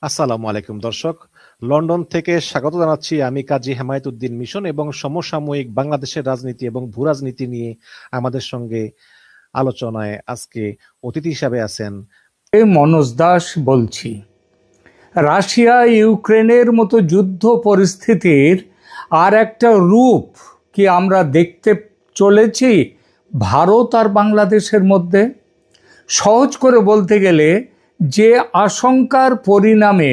আসসালামু আলাইকুম দর্শক। লন্ডন থেকে স্বাগত জানাচ্ছি আমি কাজী হেমায়েতুদ্দিন মিশন এবং সমসাময়িক বাংলাদেশের রাজনীতি এবং ভূরাজনীতি নিয়ে আমাদের সঙ্গে আলোচনায় আজকে অতিথি হিসাবে আছেন। মনোজ দাস বলছি। রাশিয়া ইউক্রেনের মতো যুদ্ধ পরিস্থিতির আর একটা রূপ কি আমরা দেখতে চলেছি ভারত আর বাংলাদেশের মধ্যে? সহজ করে বলতে গেলে যে আশঙ্কার পরিণামে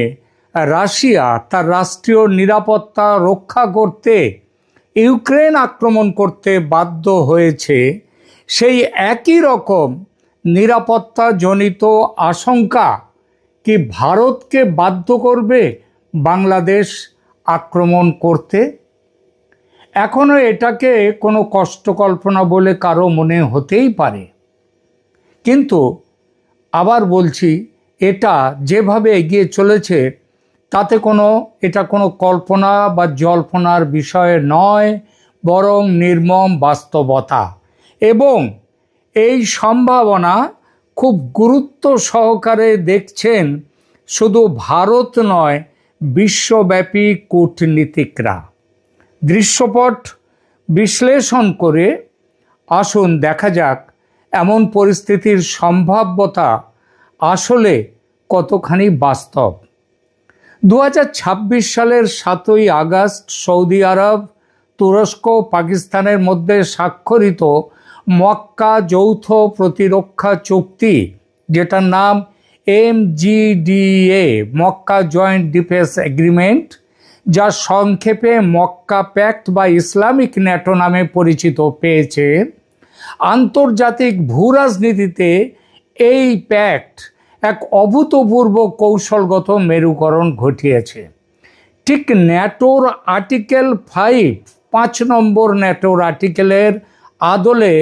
রাশিয়া তার রাষ্ট্রীয় নিরাপত্তা রক্ষা করতে ইউক্রেন আক্রমণ করতে বাধ্য হয়েছে, সেই একই রকম নিরাপত্তাজনিত আশঙ্কা কি ভারতকে বাধ্য করবে বাংলাদেশ আক্রমণ করতে? এখনো এটাকে কোনো কষ্ট কল্পনা বলে কারো মনে হতেই পারে, কিন্তু আবার বলছি, এটা যেভাবে এগিয়ে চলেছে তাতে এটা কোনো কল্পনা বা জল্পনার বিষয় নয়, বরং নির্মম বাস্তবতা। এবং এই সম্ভাবনা খুব গুরুত্ব সহকারে দেখছেন শুধু ভারত নয়, বিশ্বব্যাপী কূটনীতিকরা। দৃশ্যপট বিশ্লেষণ করে আসুন দেখা যাক এমন পরিস্থিতির সম্ভাব্যতা আসলে কতখানি বাস্তব। 2026 সালের 7ই আগস্ট সৌদি আরব, তুরস্ক, পাকিস্তানের মধ্যে স্বাক্ষরিত মক্কা যৌথ প্রতিরক্ষা চুক্তি, যেটার নাম MGDA, Mecca joint defence agreement, যা সংক্ষেপে মক্কা প্যাক্ট বা ইসলামিক ন্যাটো নামে পরিচিত পেয়েছে, আন্তর্জাতিক ভূরাজনীতিতে এই প্যাক্ট এক অভূতপূর্ব কৌশলগত মেরুকরণ ঘটিয়েছে। ঠিক ন্যাটোর আর্টিকেল 5 ন্যাটোর আর্টিকেলের আদলে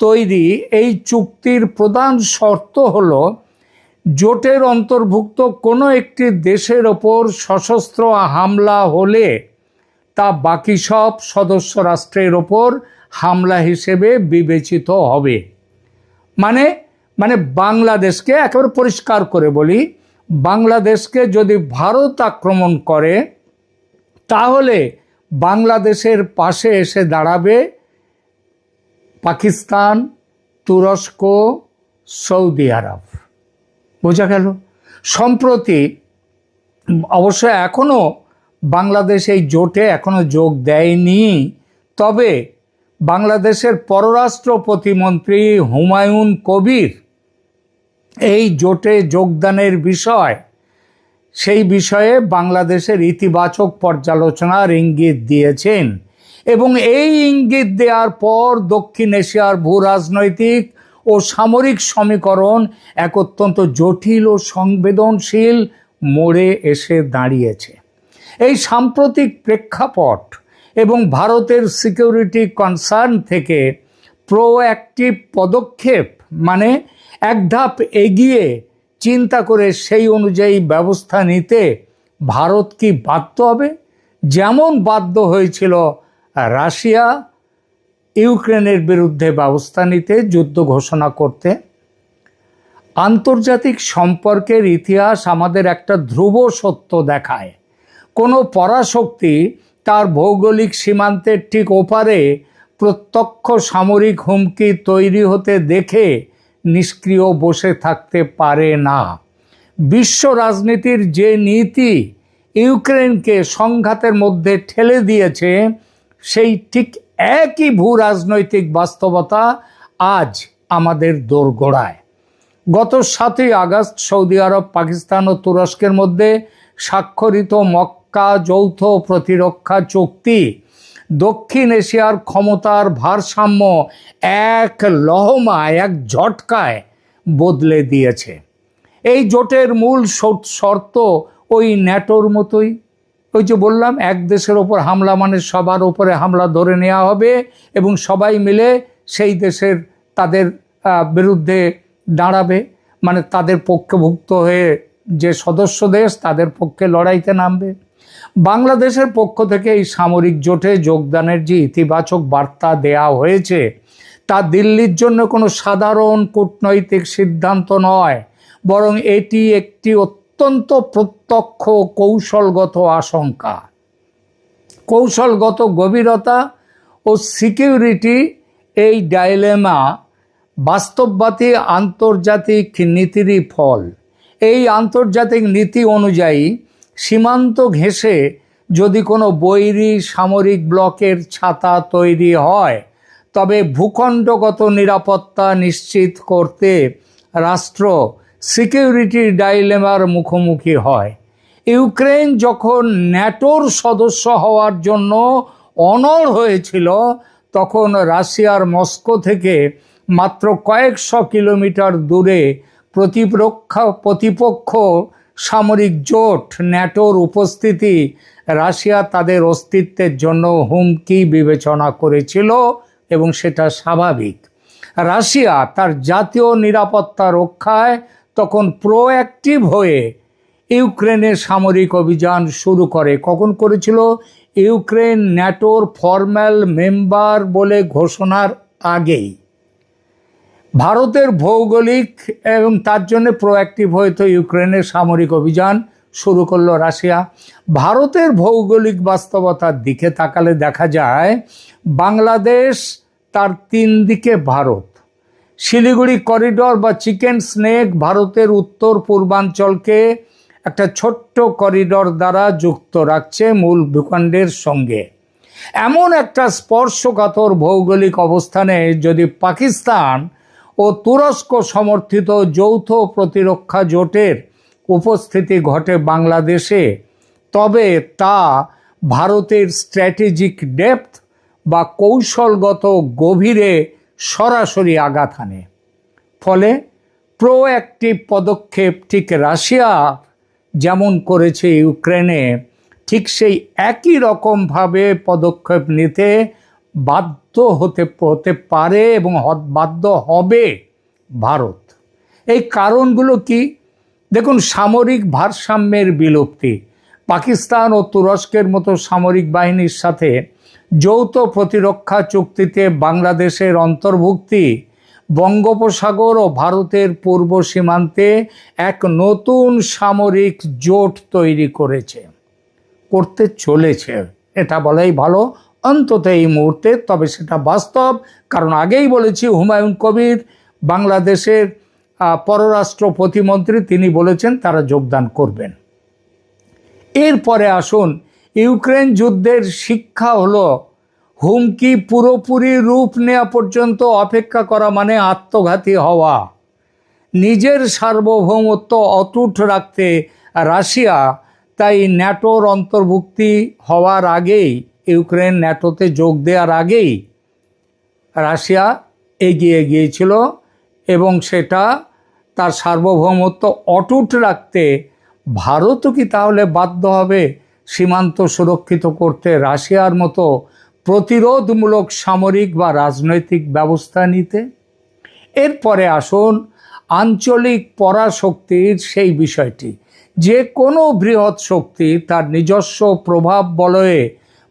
তৈরি এই চুক্তির প্রধান শর্ত হল জোটের অন্তর্ভুক্ত কোনো একটি দেশের ওপর সশস্ত্র হামলা হলে তা বাকি সব সদস্য রাষ্ট্রের ওপর হামলা হিসেবে বিবেচিত হবে। মানে বাংলাদেশকে, একেবারে পরিষ্কার করে বলি, বাংলাদেশকে যদি ভারত আক্রমণ করে তাহলে বাংলাদেশের পাশে এসে দাঁড়াবে পাকিস্তান, তুরস্ক, সৌদি আরব। বোঝা গেল? সম্প্রতি অবশ্য এখনো বাংলাদেশ এই জোটে এখনো যোগ দেয়নি, তবে বাংলাদেশের পররাষ্ট্র প্রতিমন্ত্রী হুমায়ুন কবির এই জোটে যোগদানের সেই বিষয়ে বাংলাদেশের ইতিবাচক পর্যালোচনার ইঙ্গিত দিয়েছেন। এবং এই ইঙ্গিত দেওয়ার পর দক্ষিণ এশিয়ার ভূ রাজনৈতিক ও সামরিক সমীকরণ এক অত্যন্ত জটিল ও সংবেদনশীল মোড়ে এসে দাঁড়িয়েছে। এই সাম্প্রতিক প্রেক্ষাপট এবং ভারতের সিকিউরিটি কনসার্ন থেকে প্রোঅ্যাক্টিভ পদক্ষেপ, মানে এক ধাপ এগিয়ে চিন্তা করে সেই অনুযায়ী ব্যবস্থা নিতে ভারত কি বাধ্য হবে? যেমন বাধ্য হয়েছিল রাশিয়া ইউক্রেনের বিরুদ্ধে ব্যবস্থা নিতে, যুদ্ধ ঘোষণা করতে। আন্তর্জাতিক সম্পর্কের ইতিহাস আমাদের একটা ধ্রুব সত্য দেখায়, কোনো পরাশক্তি তার ভৌগোলিক সীমান্তের ঠিক ওপারে প্রত্যক্ষ সামরিক হুমকি তৈরি হতে দেখে নিষ্ক্রিয় বসে থাকতে পারে না। বিশ্ব রাজনীতির যে নীতি ইউক্রেনকে সংঘাতের মধ্যে ঠেলে দিয়েছে, সেই ঠিক একই ভূ রাজনৈতিক বাস্তবতা আজ আমাদের দোরগোড়ায়। গত 7ই আগস্ট সৌদি আরব, পাকিস্তান ও তুরস্কের মধ্যে স্বাক্ষরিত মক্কা যৌথ প্রতিরক্ষা চুক্তি দক্ষিণ এশিয়ার ক্ষমতার ভারসাম্য এক লহমায়, এক ঝটকায় বদলে দিয়েছে। এই জোটের মূল শর্ত ওই ন্যাটোর মতোই। ওই যে বললাম, এক দেশের ওপর হামলা মানে সবার ওপরে হামলা ধরে নেওয়া হবে এবং সবাই মিলে সেই দেশের তাদের বিরুদ্ধে দাঁড়াবে, মানে তাদের পক্ষভুক্ত হয়ে যে সদস্য দেশ তাদের পক্ষে লড়াইতে নামবে। বাংলাদেশের পক্ষ থেকে এই সামরিক জোটে যোগদানের যে ইতিবাচক বার্তা দেয়া হয়েছে, তা দিল্লির জন্য কোনো সাধারণ কূটনৈতিক সিদ্ধান্ত নয়, বরং এটি একটি অত্যন্ত প্রত্যক্ষ কৌশলগত আশঙ্কা, কৌশলগত গভীরতা ও সিকিউরিটি, এই ডাইলেমা বাস্তববাদী আন্তর্জাতিক নীতিরই ফল। এই আন্তর্জাতিক নীতি অনুযায়ী সীমান্ত ঘেঁষে যদি কোনো বৈরী সামরিক ব্লকের ছাতা তৈরি হয়, তবে ভূখণ্ডগত নিরাপত্তা নিশ্চিত করতে রাষ্ট্র সিকিউরিটি ডাইলেমার মুখোমুখি হয়। ইউক্রেন যখন ন্যাটোর সদস্য হওয়ার জন্য অনড় হয়েছিল, তখন রাশিয়ার মস্কো থেকে মাত্র কয়েকশো কিলোমিটার দূরে প্রতিপক্ষ সামরিক জোট ন্যাটোর উপস্থিতি রাশিয়া তাদের অস্তিত্বের জন্য হুমকি বিবেচনা করেছিল, এবং সেটা স্বাভাবিক। রাশিয়া তার জাতীয় নিরাপত্তা রক্ষায় তখন প্রোঅ্যাক্টিভ হয়ে ইউক্রেনের সামরিক অভিযান শুরু করে। কখন করেছিল? ইউক্রেন ন্যাটোর ফর্মাল মেম্বার বলে ঘোষণার আগেই। ভারতের ভৌগোলিক এবং তার জন্য প্রোঅ্যাক্টিভ হয়তো ইউক্রেনের সামরিক অভিযান শুরু করলো রাশিয়া। ভারতের ভৌগোলিক বাস্তবতার দিকে তাকালে দেখা যায় বাংলাদেশ তার 3 দিকে ভারত। শিলিগুড়ি করিডর বা চিকেন স্নেক ভারতের উত্তর পূর্বাঞ্চলকে একটা ছোট্ট করিডর দ্বারা যুক্ত রাখছে মূল ভূখণ্ডের সঙ্গে। এমন একটা স্পর্শকাতর ভৌগোলিক অবস্থানে যদি পাকিস্তান ও তুরস্ক সমর্থিত যৌথ প্রতিরক্ষা জোটের উপস্থিতি ঘটে বাংলাদেশে, তবে তা ভারতের স্ট্র্যাটেজিক ডেপথ বা কৌশলগত গভীরে সরাসরি আঘাত হানে। ফলে প্রোঅ্যাক্টিভ পদক্ষেপ ঠিক রাশিয়া যেমন করেছে ইউক্রেনে, ঠিক সেই একই রকমভাবে পদক্ষেপ নিতে বাধ্য হতে পারে এবং বাধ্য হবে ভারত। এই কারণগুলো কি? দেখুন, সামরিক ভারসাম্যের বিলুপ্তি, পাকিস্তান ও তুরস্কের মতো সামরিক বাহিনীর সাথে যৌথ প্রতিরক্ষা চুক্তিতে বাংলাদেশের অন্তর্ভুক্তি বঙ্গোপসাগর ও ভারতের পূর্ব সীমান্তে এক নতুন সামরিক জোট তৈরি করতে চলেছে, এটা বলাই ভালো অন্তত এই মুহূর্তে। তবে সেটা বাস্তব, কারণ আগেই বলেছি হুমায়ুন কবির বাংলাদেশের পররাষ্ট্র প্রতিমন্ত্রী, তিনি বলেছেন তারা যোগদান করবেন। এরপরে আসুন, ইউক্রেন যুদ্ধের শিক্ষা হলো হুমকি পুরোপুরি রূপ নেওয়া পর্যন্ত অপেক্ষা করা মানে আত্মঘাতী হওয়া। নিজের সার্বভৌমত্ব অটুট রাখতে রাশিয়া তাই ন্যাটোর অন্তর্ভুক্তি হওয়ার আগেই, ইউক্রেন ন্যাটোতে যোগ দেওয়ার আগেই রাশিয়া এগিয়ে গিয়েছিল, এবং সেটা তার সার্বভৌমত্ব অটুট রাখতে ভারতও কি তাহলে বাধ্য হবে সীমান্ত সুরক্ষিত করতে রাশিয়ার মতো প্রতিরোধমূলক সামরিক বা রাজনৈতিক ব্যবস্থা নিতে? এরপরে আসুন আঞ্চলিক পরাশক্তির সেই বিষয়টি। যে কোনো বৃহৎ শক্তি তার নিজস্ব প্রভাব বলয়ে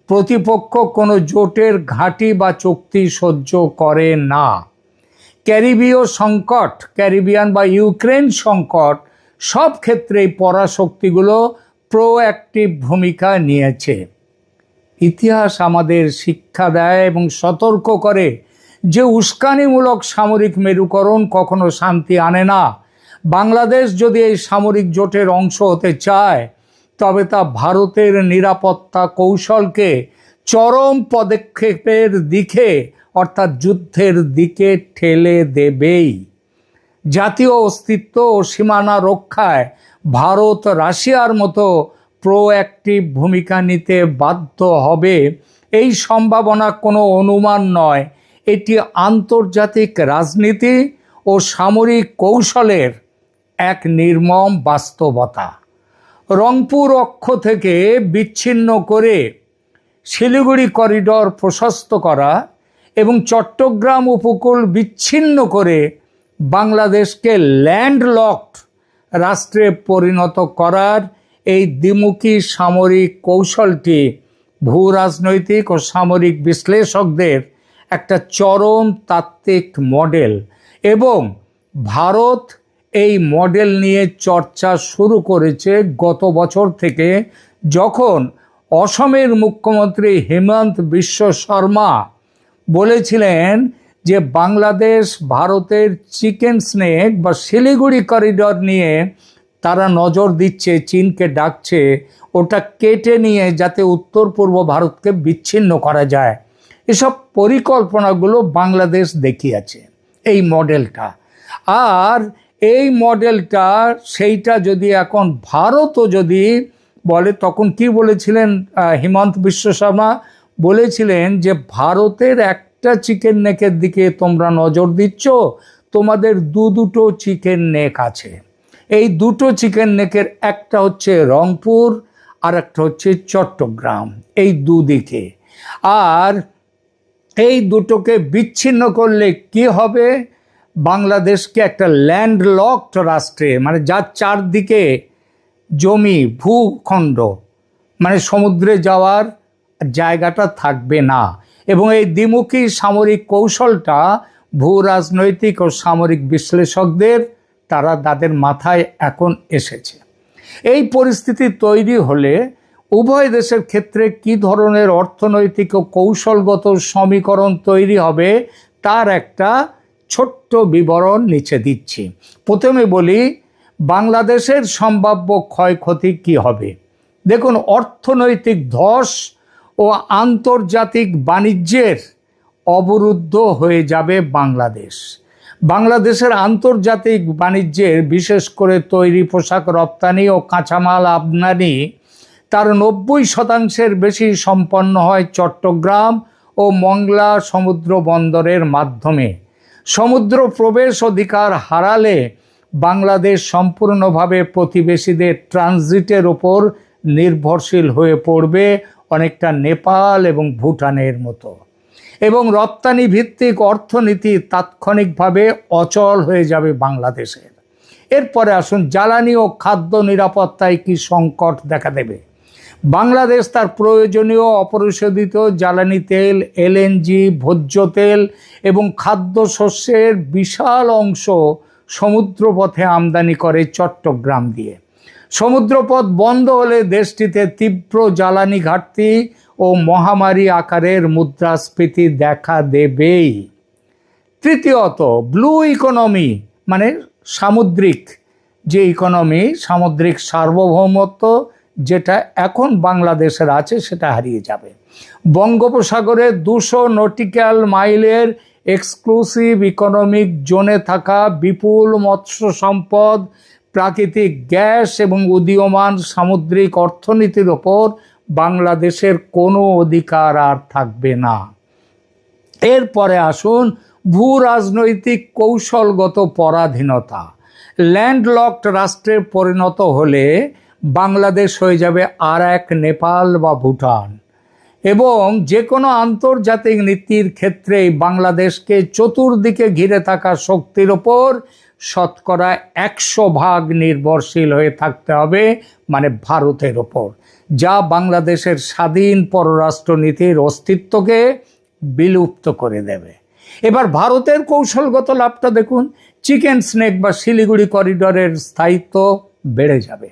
প্রতিপক্ষ কোনো জোটের ঘাঁটি বা চুক্তি সহ্য করে না। ক্যারিবীয় সংকট, ক্যারিবিয়ান বা ইউক্রেন সংকট, সব ক্ষেত্রেই পরাশক্তিগুলো প্রোঅ্যাক্টিভ ভূমিকা নিয়েছে। ইতিহাস আমাদের শিক্ষা দেয় এবং সতর্ক করে যে উস্কানিমূলক সামরিক মেরুকরণ কখনো শান্তি আনে না। বাংলাদেশ যদি এই সামরিক জোটের অংশ হতে চায়, তবে তা ভারতের নিরাপত্তা কৌশলকে চরম পদক্ষেপের দিকে, অর্থাৎ যুদ্ধের দিকে ঠেলে দেবেই। জাতীয় অস্তিত্ব ও সীমানা রক্ষায় ভারত রাশিয়ার মতো প্রোঅ্যাক্টিভ ভূমিকা নিতে বাধ্য হবে, এই সম্ভাবনা কোনো অনুমান নয়, এটি আন্তর্জাতিক রাজনীতি ও সামরিক কৌশলের এক নির্মম বাস্তবতা। রংপুর অক্ষ থেকে বিচ্ছিন্ন করে শিলিগুড়ি করিডর প্রশস্ত করা এবং চট্টগ্রাম উপকূল বিচ্ছিন্ন করে বাংলাদেশকে ল্যান্ডলকড রাষ্ট্রে পরিণত করার এই দ্বিমুখী সামরিক কৌশলটি ভূ রাজনৈতিক ও সামরিক বিশ্লেষকদের একটা চরম তাত্ত্বিক মডেল, এবং ভারত এই মডেল নিয়ে চর্চা শুরু করেছে গত বছর থেকে, যখন অসমের মুখ্যমন্ত্রী হেমন্ত বিশ্ব শর্মা বলেছিলেন যে বাংলাদেশ ভারতের চিকেন স্নেক বা শিলিগুড়ি করিডর নিয়ে তারা নজর দিচ্ছে, চীনকে ডাকছে ওটা কেটে নিয়ে যাতে উত্তর পূর্ব ভারতকে বিচ্ছিন্ন করা যায়। এসব পরিকল্পনাগুলো বাংলাদেশ দেখিয়েছে এই মডেলটা। আর এই মডেলটা সেইটা যদি এখন ভারতও যদি বলে, তখন কি বলেছিলেন হিমন্ত বিশ্ব শর্মা বলেছিলেন যে ভারতের একটা চিকেন নেকের দিকে তোমরা নজর দিচ্ছ, তোমাদের দুটো চিকেন নেক আছে। এই দুটো চিকেন নেকের একটা হচ্ছে রংপুর আর একটা হচ্ছে চট্টগ্রাম, এই দুদিকে। আর এই দুটোকে বিচ্ছিন্ন করলে কি হবে, বাংলাদেশকে একটা ল্যান্ডলকড রাষ্ট্রে, মানে যার চারদিকে জমি ভূখণ্ড, মানে সমুদ্রে যাওয়ার জায়গাটা থাকবে না। এবং এই দ্বিমুখী সামরিক কৌশলটা ভূ রাজনৈতিক ও সামরিক বিশ্লেষকদের তাদের মাথায় এখন এসেছে। এই পরিস্থিতি তৈরি হলে উভয় দেশের ক্ষেত্রে কি ধরনের অর্থনৈতিক ও কৌশলগত সমীকরণ তৈরি হবে তার একটা ছোট্ট বিবরণ নিচে দিচ্ছি। প্রথমে বলি বাংলাদেশের সম্ভাব্য ক্ষয়ক্ষতি কি হবে। দেখুন, অর্থনৈতিক ধস ও আন্তর্জাতিক বাণিজ্যের অবরুদ্ধ হয়ে যাবে বাংলাদেশ। বাংলাদেশের আন্তর্জাতিক বাণিজ্যের, বিশেষ করে তৈরি পোশাক রপ্তানি ও কাঁচামাল আমদানি, তার 90% বেশি সম্পন্ন হয় চট্টগ্রাম ও মংলা সমুদ্র বন্দরের মাধ্যমে। সমুদ্র প্রবেশ অধিকার হারালে বাংলাদেশ সম্পূর্ণভাবে প্রতিবেশীদের ট্রানজিটের ওপর নির্ভরশীল হয়ে পড়বে, অনেকটা নেপাল এবং ভুটানের মতো। এবং রপ্তানি ভিত্তিক অর্থনীতি তাৎক্ষণিকভাবে অচল হয়ে যাবে বাংলাদেশের। এরপরে আসুন, জ্বালানি ও খাদ্য নিরাপত্তায় কি সংকট দেখা দেবে। বাংলাদেশ তার প্রয়োজনীয় অপরিশোধিত জ্বালানি তেল, এলএনজি, ভোজ্য তেল এবং খাদ্যশস্যের বিশাল অংশ সমুদ্রপথে আমদানি করে চট্টগ্রাম দিয়ে। সমুদ্রপথ বন্ধ হলে দেশটিতে তীব্র জ্বালানি ঘাটতি ও মহামারী আকারের মুদ্রাস্ফীতি দেখা দেবেই। তৃতীয়ত, ব্লু ইকোনমি, মানে সামুদ্রিক যে ইকোনমি, সামুদ্রিক সার্বভৌমত্ব যেটা এখন বাংলাদেশের আছে সেটা হারিয়ে যাবে। বঙ্গোপসাগরে 200 নটিক্যাল মাইলের এক্সক্লুসিভ ইকোনমিক জোনে থাকা বিপুল মৎস্য সম্পদ, প্রাকৃতিক গ্যাস এবং উদীয়মান সামুদ্রিক অর্থনীতির ওপর বাংলাদেশের কোনো অধিকার আর থাকবে না। এরপরে আসুন, ভূ রাজনৈতিক কৌশলগত পরাধীনতা। ল্যান্ডলকড রাষ্ট্রে পরিণত হলে বাংলাদেশ হয়ে যাবে আর এক নেপাল বা ভুটান। এবং যে কোনো আন্তর্জাতিক নীতির ক্ষেত্রেই বাংলাদেশকে চতুর্দিকে ঘিরে থাকা শক্তির ওপর 100% নির্ভরশীল হয়ে থাকতে হবে, মানে ভারতের ওপর, যা বাংলাদেশের স্বাধীন পররাষ্ট্রনীতির অস্তিত্বকে বিলুপ্ত করে দেবে। এবার ভারতের কৌশলগত লাভটা দেখুন, চিকেন স্নেক বা শিলিগুড়ি করিডরের স্থায়িত্ব বেড়ে যাবে।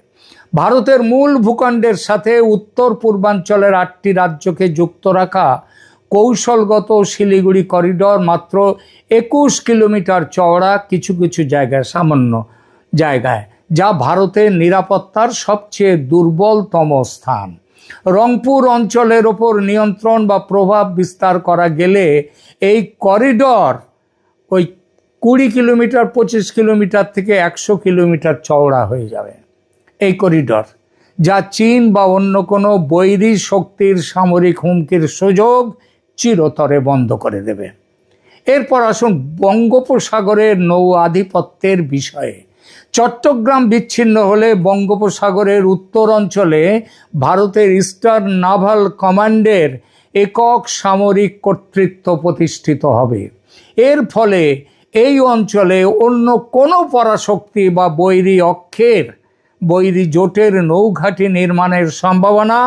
ভারতের মূল ভূখণ্ডের সাথে উত্তর পূর্বাঞ্চলের 8টি রাজ্যকে যুক্ত রাখা কৌশলগত শিলিগুড়ি করিডর মাত্র 21 কিলোমিটার চওড়া, কিছু কিছু জায়গায় সামান্য জায়গায়, যা ভারতের নিরাপত্তার সবচেয়ে দুর্বলতম স্থান। রংপুর অঞ্চলের ওপর নিয়ন্ত্রণ বা প্রভাব বিস্তার করা গেলে এই করিডর ওই 20 কিলোমিটার, 25 কিলোমিটার থেকে 100 কিলোমিটার চওড়া হয়ে যাবে এই করিডর, যা চীন বা অন্য কোনো বৈরী শক্তির সামরিক হুমকির সুযোগ চিরতরে বন্ধ করে দেবে। এরপর আসুন বঙ্গোপসাগরের নৌ আধিপত্যের বিষয়ে। চট্টগ্রাম বিচ্ছিন্ন হলে বঙ্গোপসাগরের উত্তর অঞ্চলে ভারতের ইস্টার্ন নাভাল কমান্ডের একক সামরিক কর্তৃত্ব প্রতিষ্ঠিত হবে। এর ফলে এই অঞ্চলে অন্য কোনো পরাশক্তি বা বৈরী জোটের নৌঘাঁটি নির্মাণের সম্ভাবনা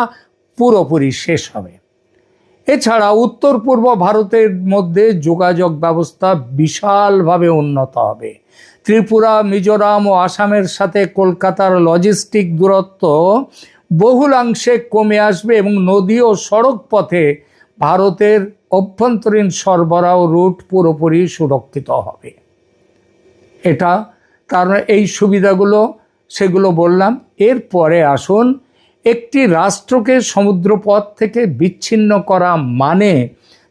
পুরোপুরি শেষ হবে। এছাড়া উত্তর পূর্ব ভারতের মধ্যে যোগাযোগ ব্যবস্থা বিশালভাবে উন্নত হবে। ত্রিপুরা, মিজোরাম ও আসামের সাথে কলকাতার লজিস্টিক দূরত্ব বহুলাংশে কমে আসবে এবং নদী ও সড়ক পথে ভারতের অভ্যন্তরীণ সরবরাহ রুট পুরোপুরি সুরক্ষিত হবে। এটা কারণ এই সুবিধাগুলো সেগুলো বললাম। এরপরে আসুন, একটি রাষ্ট্রকে সমুদ্রপথ থেকে বিচ্ছিন্ন করা মানে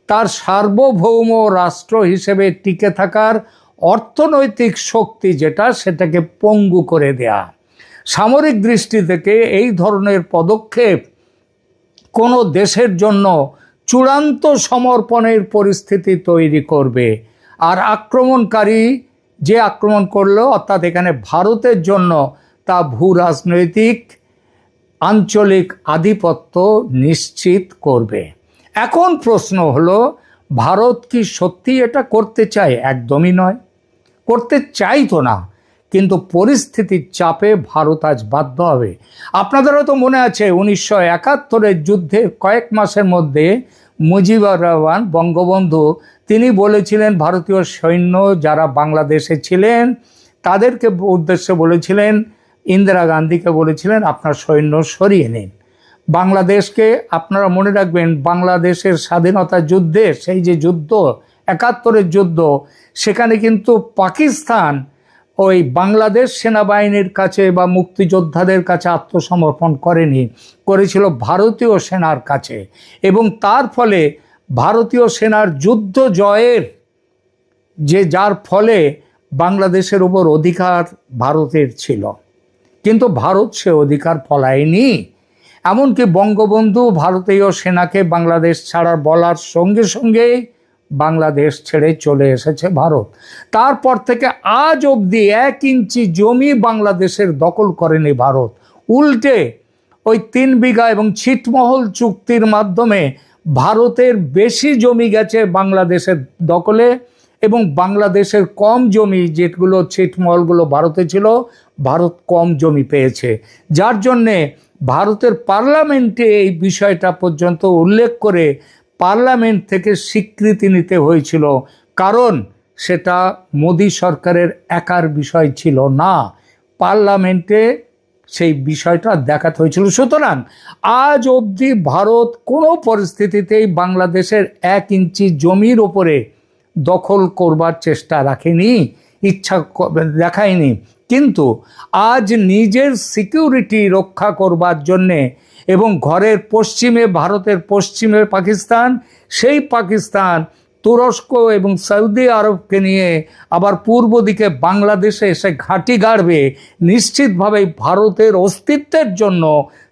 তার সার্বভৌম রাষ্ট্র হিসেবে টিকে থাকার অর্থনৈতিক শক্তি যেটা, সেটাকে পঙ্গু করে দেয়া। সামরিক দৃষ্টি থেকে এই ধরনের পদক্ষেপ কোনো দেশের জন্য চূড়ান্ত সমর্পণের পরিস্থিতি তৈরি করবে। আর আক্রমণকারী যে আক্রমণ করলো, অর্থাৎ এখানে ভারতের জন্য, তা ভূ রাজনৈতিক আঞ্চলিক আধিপত্য নিশ্চিত করবে। এখন প্রশ্ন হলো, ভারত কি সত্যি এটা করতে চায়? একদমই নয়, করতে চাইতো না, কিন্তু পরিস্থিতির চাপে ভারত আজ বাধ্য হবে। আপনাদেরও তো মনে আছে 1971-এর যুদ্ধের কয়েক মাসের মধ্যে মুজিবুর রহমান বঙ্গবন্ধু তিনি বলেছিলেন, ভারতীয় সৈন্য যারা বাংলাদেশে ছিলেন তাদেরকে উদ্দেশ্যে বলেছিলেন, ইন্দিরা গান্ধীকে বলেছিলেন, আপনার সৈন্য সরিয়ে নিন। বাংলাদেশকে আপনারা মনে রাখবেন, বাংলাদেশের স্বাধীনতা যুদ্ধে, সেই যে যুদ্ধ 71-এর যুদ্ধ, সেখানে কিন্তু পাকিস্তান ওই বাংলাদেশ সেনাবাহিনীর কাছে বা মুক্তিযোদ্ধাদের কাছে আত্মসমর্পণ করেনি, করেছিল ভারতীয় সেনার কাছে। এবং তার ফলে ভারতীয় সেনার যুদ্ধ জয়ের যার ফলে বাংলাদেশের উপর অধিকার ভারতের ছিল, কিন্তু ভারত সে অধিকার ফলায়নি। এমনকি বঙ্গবন্ধু ভারতীয় সেনাকে বাংলাদেশ ছাড়ার বলার সঙ্গে সঙ্গেই বাংলাদেশ ছেড়ে চলে এসেছে ভারত। তারপর থেকে আজ অবধি 1 ইঞ্চি জমি বাংলাদেশের দখল করেনি ভারত। উল্টে ওই 3 বিঘা এবং ছিটমহল চুক্তির মাধ্যমে ভারতের বেশি জমি গেছে বাংলাদেশের দখলে, এবং বাংলাদেশের কম জমি, যেগুলো ছিটমহলগুলো ভারতে ছিল, ভারত কম জমি পেয়েছে। যার জন্যে ভারতের পার্লামেন্টে এই বিষয়টা পর্যন্ত উল্লেখ করে পার্লামেন্ট থেকে স্বীকৃতি নিতে হয়েছিল, কারণ সেটা মোদি সরকারের একার বিষয় ছিল না, পার্লামেন্টে সেই বিষয়টা দেখাতে হয়েছিল। সুতরাং আজ অবধি ভারত কোনো পরিস্থিতিতেই বাংলাদেশের 1 ইঞ্চি জমির ওপরে দখল করবার চেষ্টা রাখেনি, ইচ্ছা দেখায়নি। কিন্তু আজ নিজের সিকিউরিটি রক্ষা করবার জন্যে, এবং ঘরের পশ্চিমে ভারতের পশ্চিমে পাকিস্তান, সেই পাকিস্তান তুরস্ক এবং সৌদি আরবকে নিয়ে আবার পূর্ব দিকে বাংলাদেশে এসে ঘাঁটি গাড়বে, নিশ্চিতভাবে ভারতের অস্তিত্বের জন্য,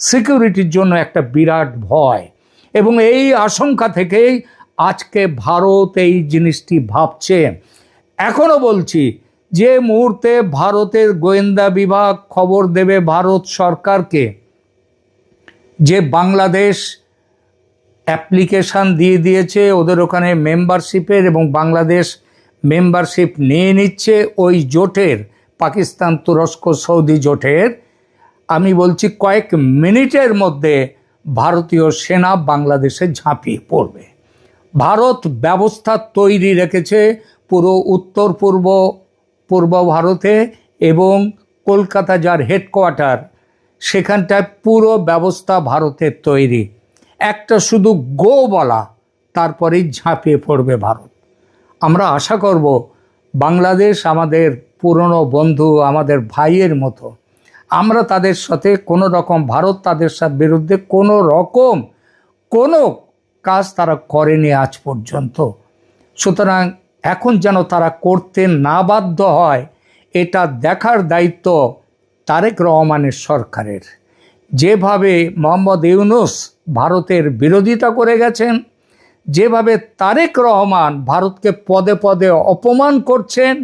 সিকিউরিটির জন্য একটা বিরাট ভয়। এবং এই আশঙ্কা থেকেই আজকে ভারত এই জিনিসটি ভাবছে। এখনও বলছি, যে মুহূর্তে ভারতের গোয়েন্দা বিভাগ খবর দেবে ভারত সরকারকে যে বাংলাদেশ অ্যাপ্লিকেশান দিয়ে দিয়েছে ওদের ওখানে মেম্বারশিপের, এবং বাংলাদেশ মেম্বারশিপ নিয়ে নিচ্ছে ওই জোটের, পাকিস্তান তুরস্ক সৌদি জোটের, আমি বলছি কয়েক মিনিটের মধ্যে ভারতীয় সেনা বাংলাদেশে ঝাঁপিয়ে পড়বে। ভারত ব্যবস্থা তৈরি রেখেছে পুরো উত্তর পূর্ব ভারতে, এবং কলকাতা যার হেডকোয়ার্টার, সেখানটায় পুরো ব্যবস্থা ভারতের তৈরি। একটা শুধু গো বলা, তারপরেই ঝাঁপিয়ে পড়বে ভারত। আমরা আশা করব বাংলাদেশ আমাদের পুরনো বন্ধু, আমাদের ভাইয়ের মতো, আমরা তাদের সাথে কোনো রকম, ভারত তাদের সাথে বিরুদ্ধে কোনো কাজ তারা করেনি আজ পর্যন্ত। সুতরাং এখন যেন তারা করতে না বাধ্য হয়, এটা দেখার দায়িত্ব তারেক রহমানের সরকারের। যেভাবে মোহাম্মদ ইউনূস ভারতের বিরোধিতা করে গেছেন, যেভাবে তারেক রহমান ভারতকে পদে পদে অপমান করছেন,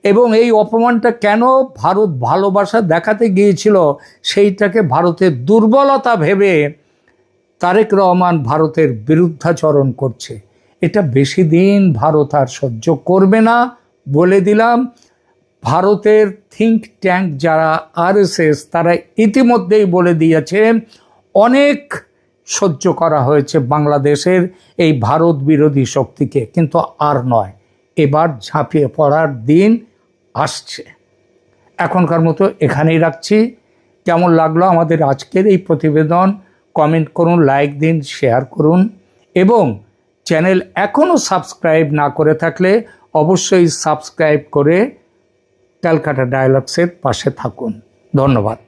এবং এই অপমানটা কেন ভারত ভালোবাসা দেখাতে গিয়েছিল, সেইটাকে ভারতের দুর্বলতা ভেবে তারেক রহমান ভারতের বিরুদ্ধাচরণ করছে। এটা বেশি দিন ভারত আর সহ্য করবে না, বলে দিলাম। ভারতের থিঙ্ক ট্যাঙ্ক যারা RSS, তারা ইতিমধ্যেই বলে দিয়েছে অনেক সহ্য করা হয়েছে বাংলাদেশের এই ভারত বিরোধী শক্তিকে, কিন্তু আর নয়, এবার ঝাঁপিয়ে পড়ার দিন আসছে। এখনকার মতো এখানেই রাখছি। কেমন লাগলো আমাদের আজকের এই প্রতিবেদন কমেন্ট করুন, লাইক দিন, শেয়ার করুন এবং চ্যানেল এখনও সাবস্ক্রাইব না করে থাকলে অবশ্যই সাবস্ক্রাইব করে ক্যালকাটা ডায়ালগসের পাশে থাকুন। ধন্যবাদ।